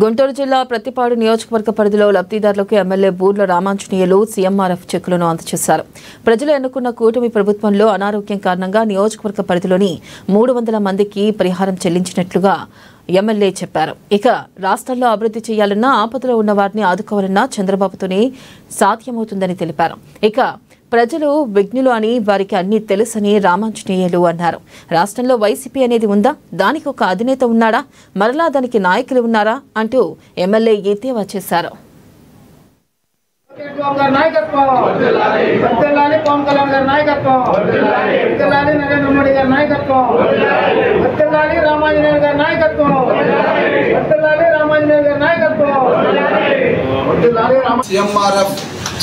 గుంటూరు జిల్లా ప్రతిపాడు నియోజకవర్గ పరిధిలో లబ్ధిదారులకు ఎమ్మెల్యే బూర్ల రామాంజనేయులు సీఎంఆర్ఎఫ్ చెక్కులను అందజేశారు. ప్రజలు ఎన్నుకున్న కూటమి ప్రభుత్వంలో అనారోగ్యం కారణంగా నియోజకవర్గ పరిధిలోని 300 మందికి పరిహారం చెల్లించినట్లుగా ఎమ్మెల్యే చెప్పారు. ఇక రాష్ట్రంలో అభివృద్ధి చేయాలన్నా ఆపదలో ఉన్న వారిని ఆదుకోవాలన్నా చంద్రబాబుతోనే సాధ్యమవుతుందని తెలిపారు. ఇక ప్రజలు విఘ్నులు అని వారికి అన్ని తెలుసని రామాంజనేయులు అన్నారు. రాష్ట్రంలో వైసీపీ అనేది ఉందా? దానికి ఒక అధినేత ఉన్నాడా? మరలా దానికి నాయకులు ఉన్నారా? అంటూ ఎమ్మెల్యే ఎద్దేవా చేశారు.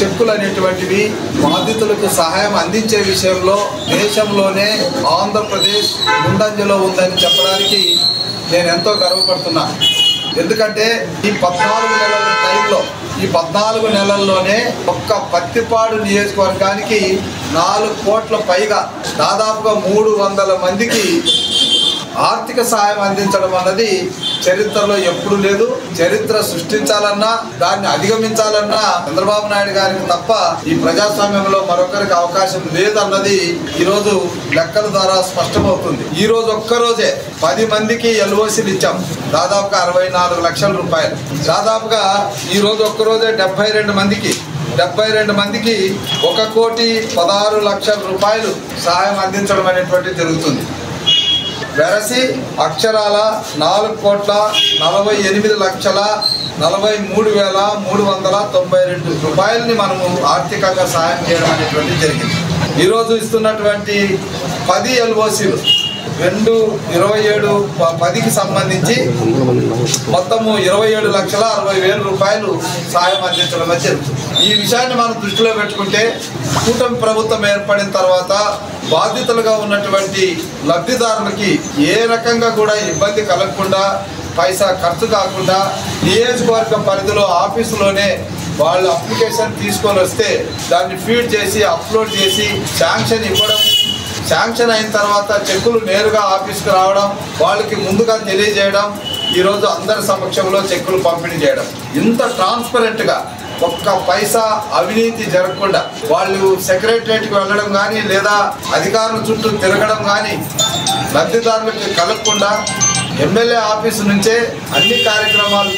చెక్కులు అనేటువంటివి బాధితులకు సహాయం అందించే విషయంలో దేశంలోనే ఆంధ్రప్రదేశ్ ముందంజలో ఉందని చెప్పడానికి నేను ఎంతో గర్వపడుతున్నా. ఎందుకంటే ఈ 14 నెలల టైంలో ఈ 14 నెలల్లోనే ఒక్క పత్తిపాడు నియోజకవర్గానికి 4 కోట్ల పైగా దాదాపుగా 300 మందికి ఆర్థిక సహాయం అందించడం అన్నది చరిత్రలో ఎప్పుడు లేదు. చరిత్ర సృష్టించాలన్నా దాన్ని అధిగమించాలన్నా చంద్రబాబు నాయుడు గారికి తప్ప ఈ ప్రజాస్వామ్యంలో మరొకరికి అవకాశం లేదన్నది ఈరోజు లెక్కల ద్వారా స్పష్టమవుతుంది. ఈ రోజు ఒక్కరోజే 10 మందికి ఎల్ఓసీలు ఇచ్చాం, దాదాపుగా 64 లక్షల రూపాయలు. దాదాపుగా ఈ రోజు ఒక్కరోజే 72 మందికి 1,16 లక్షల రూపాయలు సహాయం అందించడం అనేటువంటిది జరుగుతుంది. వెరసి అక్షరాల 4,48,43,392 రూపాయలని మనము ఆర్థికంగా సహాయం చేయడం అనేటువంటిది జరిగింది. ఈరోజు ఇస్తున్నటువంటి 10 ఎల్ఓసీలు 2/27/10కి సంబంధించి మొత్తము 27,60,000 రూపాయలు సహాయం అందించడం జరుగుతుంది. ఈ విషయాన్ని మనం దృష్టిలో పెట్టుకుంటే కూటమి ప్రభుత్వం ఏర్పడిన తర్వాత బాధితులుగా ఉన్నటువంటి లబ్ధిదారులకి ఏ రకంగా కూడా ఇబ్బంది కలగకుండా, పైసా ఖర్చు కాకుండా నియోజకవర్గ పరిధిలో ఆఫీసులోనే వాళ్ళు అప్లికేషన్ తీసుకొని వస్తే దాన్ని ఫీడ్ చేసి అప్లోడ్ చేసి శాంక్షన్ ఇవ్వడం, శాంక్షన్ అయిన తర్వాత చెక్కులు నేరుగా ఆఫీస్కి రావడం, వాళ్ళకి ముందుగా తెలియజేయడం, ఈరోజు అందరి సమక్షంలో చెక్కులు పంపిణీ చేయడం, ఇంత ట్రాన్స్పరెంట్గా ఒక్క పైసా అవినీతి జరగకుండా వాళ్ళు సెక్రటరియట్కి వెళ్ళడం కానీ లేదా అధికారుల చుట్టూ తిరగడం కానీ లబ్ధిదారులకు కలగకుండా ఎమ్మెల్యే ఆఫీసు నుంచే అన్ని కార్యక్రమాలు